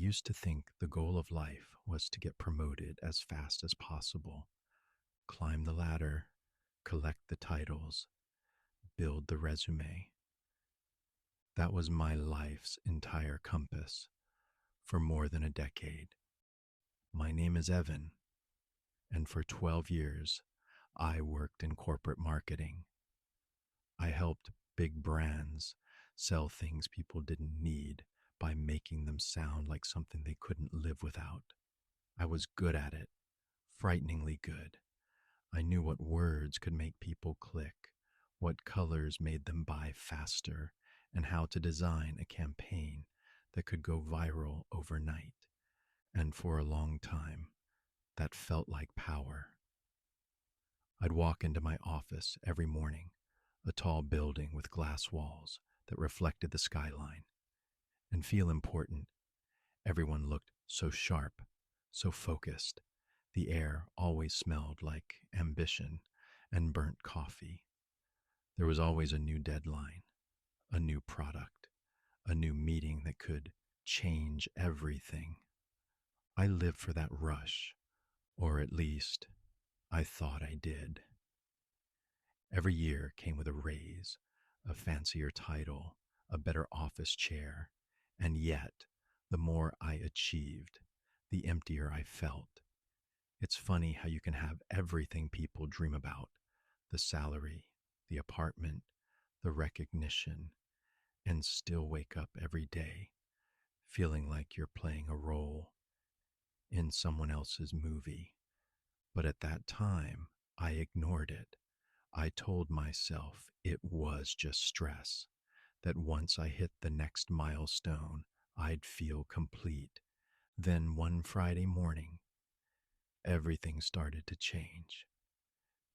used to think the goal of life was to get promoted as fast as possible, climb the ladder, collect the titles, build the resume. That was my life's entire compass for more than a decade. My name is Evan, and for 12 years, I worked in corporate marketing. I helped big brands sell things people didn't need by making them sound like something they couldn't live without. I was good at it, frighteningly good. I knew what words could make people click, what colors made them buy faster, and how to design a campaign that could go viral overnight. And for a long time, that felt like power. I'd walk into my office every morning, a tall building with glass walls that reflected the skyline, and feel important. Everyone looked so sharp, so focused. The air always smelled like ambition and burnt coffee. There was always a new deadline, a new product, a new meeting that could change everything. I lived for that rush, or at least I thought I did. Every year came with a raise, a fancier title, a better office chair, and yet, the more I achieved, the emptier I felt. It's funny how you can have everything people dream about: the salary, the apartment, the recognition, and still wake up every day feeling like you're playing a role in someone else's movie. But at that time, I ignored it. I told myself it was just stress, that once I hit the next milestone, I'd feel complete. Then one Friday morning, everything started to change.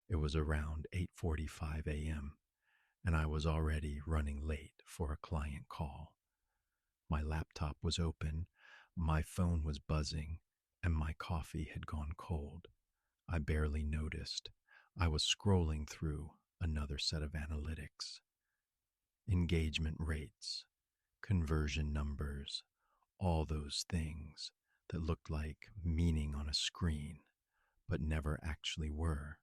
It was around 8:45 a.m., and I was already running late for a client call. My laptop was open, my phone was buzzing, and my coffee had gone cold. I barely noticed. I was scrolling through another set of analytics. Engagement rates, conversion numbers, all those things that looked like meaning on a screen, but never actually were.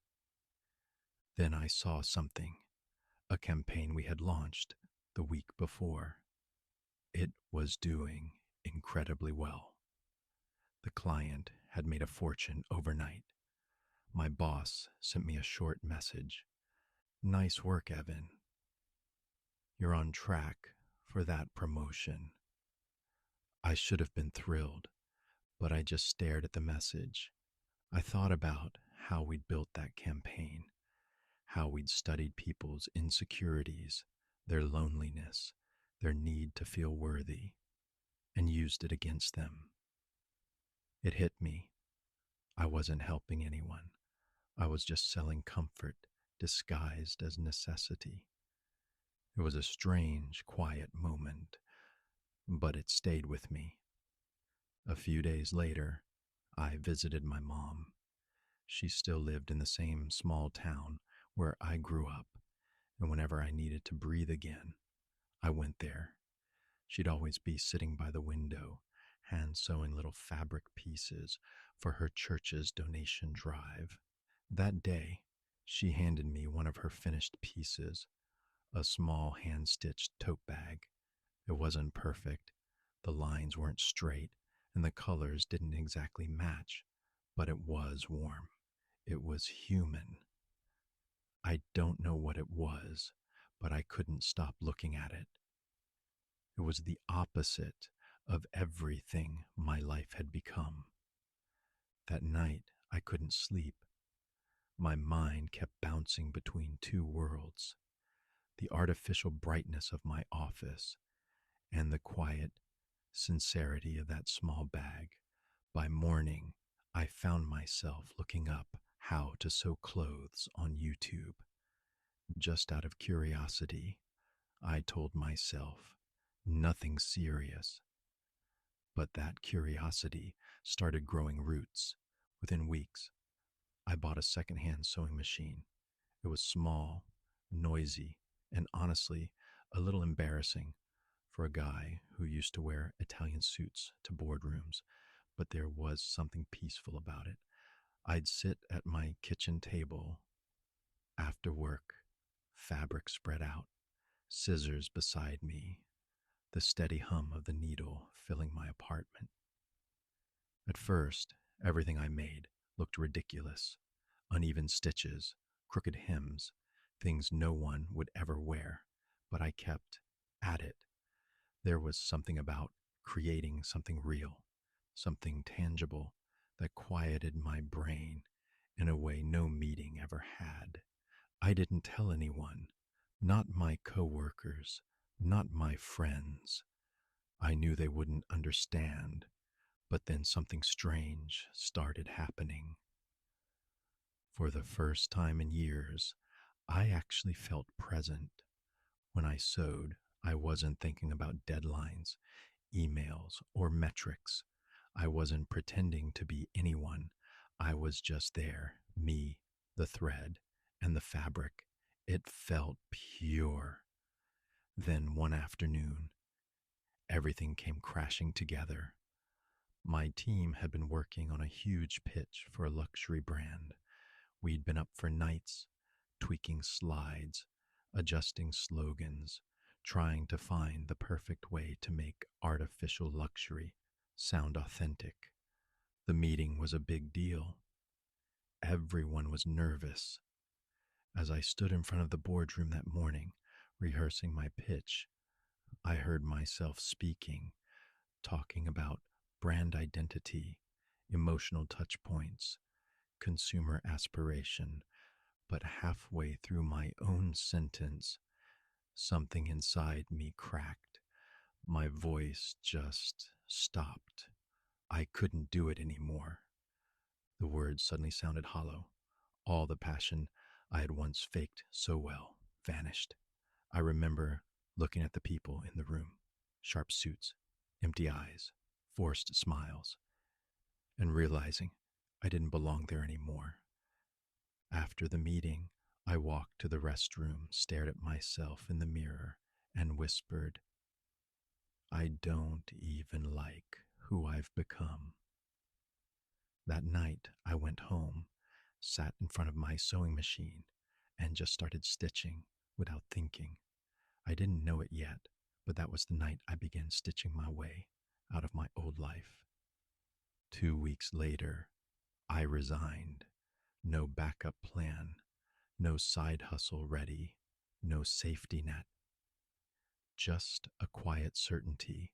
Then I saw something, a campaign we had launched the week before. It was doing incredibly well. The client had made a fortune overnight. My boss sent me a short message. "Nice work, Evan. You're on track for that promotion." I should have been thrilled, but I just stared at the message. I thought about how we'd built that campaign, how we'd studied people's insecurities, their loneliness, their need to feel worthy, and used it against them. It hit me. I wasn't helping anyone. I was just selling comfort disguised as necessity. It was a strange, quiet moment, but it stayed with me. A few days later, I visited my mom. She still lived in the same small town where I grew up, and whenever I needed to breathe again, I went there. She'd always be sitting by the window, hand sewing little fabric pieces for her church's donation drive. That day, she handed me one of her finished pieces, a small hand-stitched tote bag. It wasn't perfect, the lines weren't straight, and the colors didn't exactly match, but it was warm. It was human. I don't know what it was, but I couldn't stop looking at it. It was the opposite of everything my life had become. That night, I couldn't sleep. My mind kept bouncing between two worlds: the artificial brightness of my office and the quiet sincerity of that small bag. By morning, I found myself looking up how to sew clothes on YouTube. Just out of curiosity, I told myself, nothing serious. But that curiosity started growing roots. Within weeks, I bought a secondhand sewing machine. It was small, noisy, and honestly, a little embarrassing. for a guy who used to wear Italian suits to boardrooms, but there was something peaceful about it. I'd sit at my kitchen table after work, fabric spread out, scissors beside me, the steady hum of the needle filling my apartment. At first, everything I made looked ridiculous: uneven stitches, crooked hems, things no one would ever wear. But I kept at it. There was something about creating something real, something tangible that quieted my brain in a way no meeting ever had. I didn't tell anyone, not my coworkers, not my friends. I knew they wouldn't understand, but then something strange started happening. For the first time in years, I actually felt present. When I sewed, I wasn't thinking about deadlines, emails, or metrics. I wasn't pretending to be anyone. I was just there, me, the thread, and the fabric. It felt pure. Then one afternoon, everything came crashing together. My team had been working on a huge pitch for a luxury brand. We'd been up for nights, tweaking slides, adjusting slogans, trying to find the perfect way to make artificial luxury sound authentic. The meeting was a big deal. Everyone was nervous. As I stood in front of the boardroom that morning, rehearsing my pitch, I heard myself speaking, talking about brand identity, emotional touch points, consumer aspiration. But halfway through my own sentence, something inside me cracked. My voice just stopped. I couldn't do it anymore. The words suddenly sounded hollow. All the passion I had once faked so well vanished. I remember looking at the people in the room: sharp suits, empty eyes, forced smiles, and realizing I didn't belong there anymore. After the meeting, I walked to the restroom, stared at myself in the mirror, and whispered, "I don't even like who I've become." That night, I went home, sat in front of my sewing machine, and just started stitching without thinking. I didn't know it yet, but that was the night I began stitching my way out of my old life. 2 weeks later, I resigned. No backup plan, no side hustle ready, no safety net. Just a quiet certainty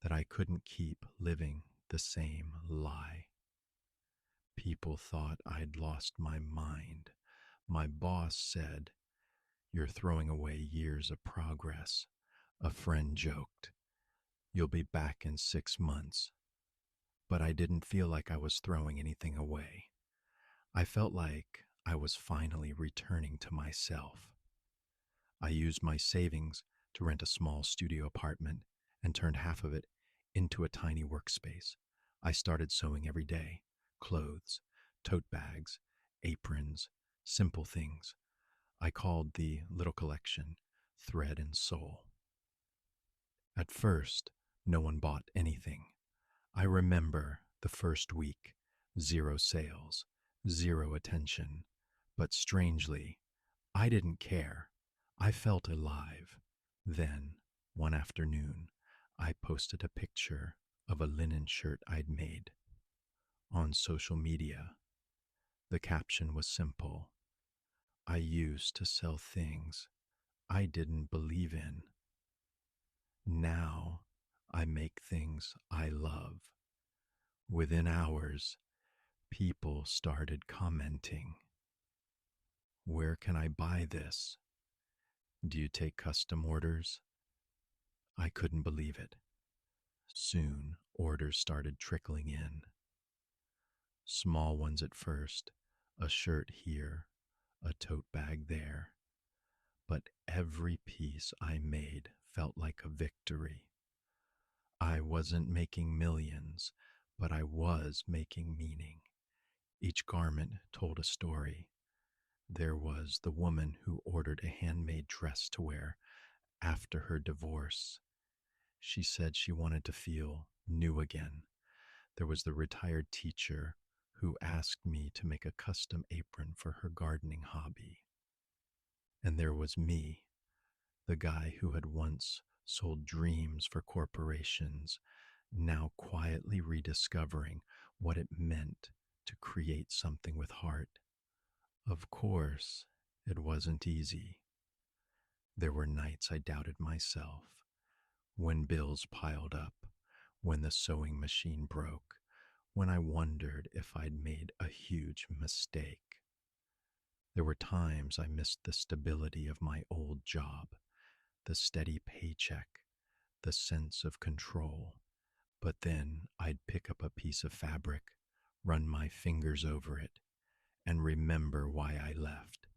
that I couldn't keep living the same lie. People thought I'd lost my mind. My boss said, "You're throwing away years of progress." A friend joked, "You'll be back in 6 months." But I didn't feel like I was throwing anything away. I felt like I was finally returning to myself. I used my savings to rent a small studio apartment and turned half of it into a tiny workspace. I started sewing every day: clothes, tote bags, aprons, simple things. I called the little collection Thread and Soul. At first, no one bought anything. I remember the first week: zero sales, zero attention. But strangely, I didn't care. I felt alive. Then, one afternoon, I posted a picture of a linen shirt I'd made on social media. The caption was simple: "I used to sell things I didn't believe in. Now I make things I love." Within hours, people started commenting, "Where can I buy this? Do you take custom orders?" I couldn't believe it. Soon, orders started trickling in. Small ones at first: a shirt here, a tote bag there. But every piece I made felt like a victory. I wasn't making millions, but I was making meaning. Each garment told a story. There was the woman who ordered a handmade dress to wear after her divorce, She said she wanted to feel new again. There was the retired teacher who asked me to make a custom apron for her gardening hobby. And there was me, the guy who had once sold dreams for corporations, now quietly rediscovering what it meant to create something with heart. Of course, it wasn't easy. There were nights I doubted myself, when bills piled up, when the sewing machine broke, when I wondered if I'd made a huge mistake. There were times I missed the stability of my old job, the steady paycheck, the sense of control. But then I'd pick up a piece of fabric, run my fingers over it, and remember why I left.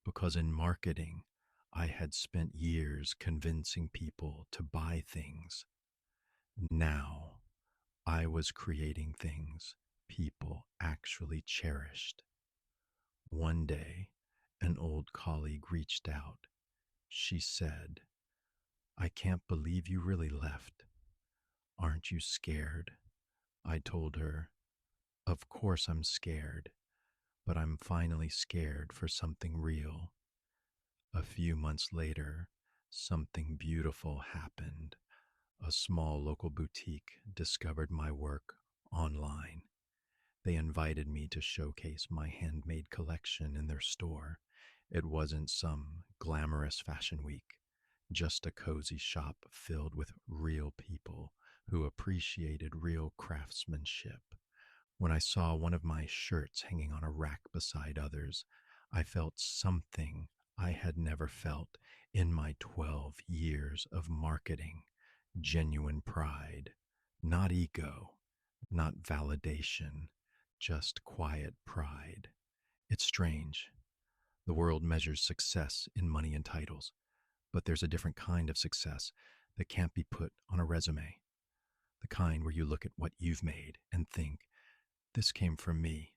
Because in marketing, I had spent years convincing people to buy things. Now, I was creating things people actually cherished. One day, an old colleague reached out. She said, "I can't believe you really left. Aren't you scared?" I told her, "Of course I'm scared, but I'm finally scared for something real." A few months later, something beautiful happened. A small local boutique discovered my work online. They invited me to showcase my handmade collection in their store. It wasn't some glamorous fashion week, just a cozy shop filled with real people who appreciated real craftsmanship. When I saw one of my shirts hanging on a rack beside others, I felt something I had never felt in my 12 years of marketing: genuine pride, not ego, not validation, just quiet pride. It's strange. The world measures success in money and titles, but there's a different kind of success that can't be put on a resume. The kind where you look at what you've made and think, this came from me,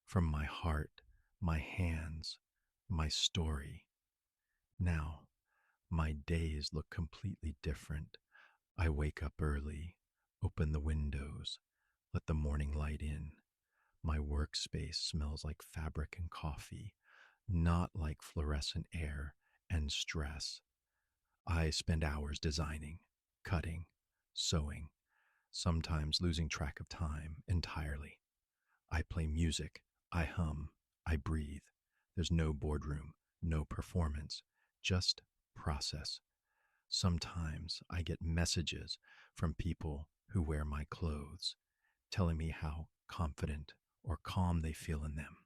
from my heart, my hands, my story. Now, my days look completely different. I wake up early, open the windows, let the morning light in. My workspace smells like fabric and coffee, not like fluorescent air and stress. I spend hours designing, cutting, sewing, sometimes losing track of time entirely. I play music, I hum, I breathe. There's no boardroom, no performance, just process. Sometimes I get messages from people who wear my clothes, telling me how confident or calm they feel in them.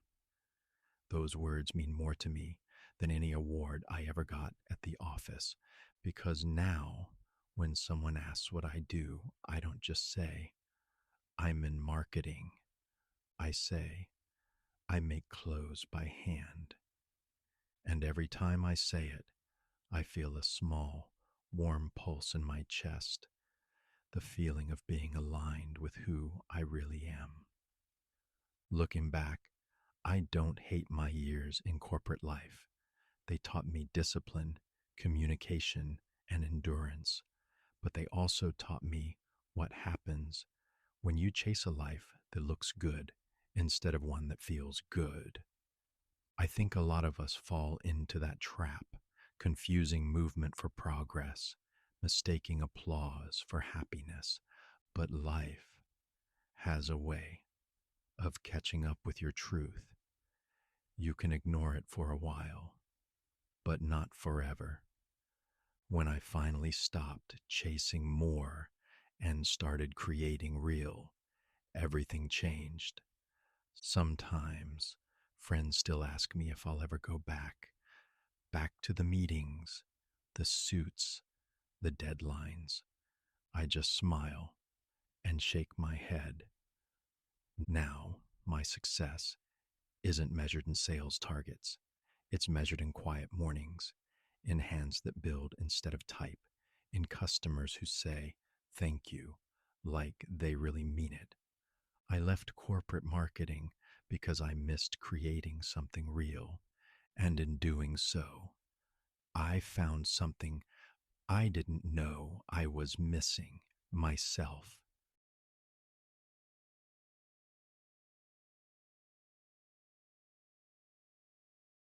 Those words mean more to me than any award I ever got at the office, because now, when someone asks what I do, I don't just say, "I'm in marketing." I say, "I make clothes by hand." And every time I say it, I feel a small, warm pulse in my chest, the feeling of being aligned with who I really am. Looking back, I don't hate my years in corporate life. They taught me discipline, communication, and endurance, but they also taught me what happens when you chase a life that looks good instead of one that feels good. I think a lot of us fall into that trap, confusing movement for progress, mistaking applause for happiness. But life has a way of catching up with your truth. You can ignore it for a while, but not forever. When I finally stopped chasing more and started creating real, everything changed. Sometimes friends still ask me if I'll ever go back to the meetings, the suits, the deadlines. I just smile and shake my head. Now, my success isn't measured in sales targets. It's measured in quiet mornings, in hands that build instead of type, in customers who say, "Thank you," like they really mean it. I left corporate marketing because I missed creating something real, and in doing so, I found something I didn't know I was missing myself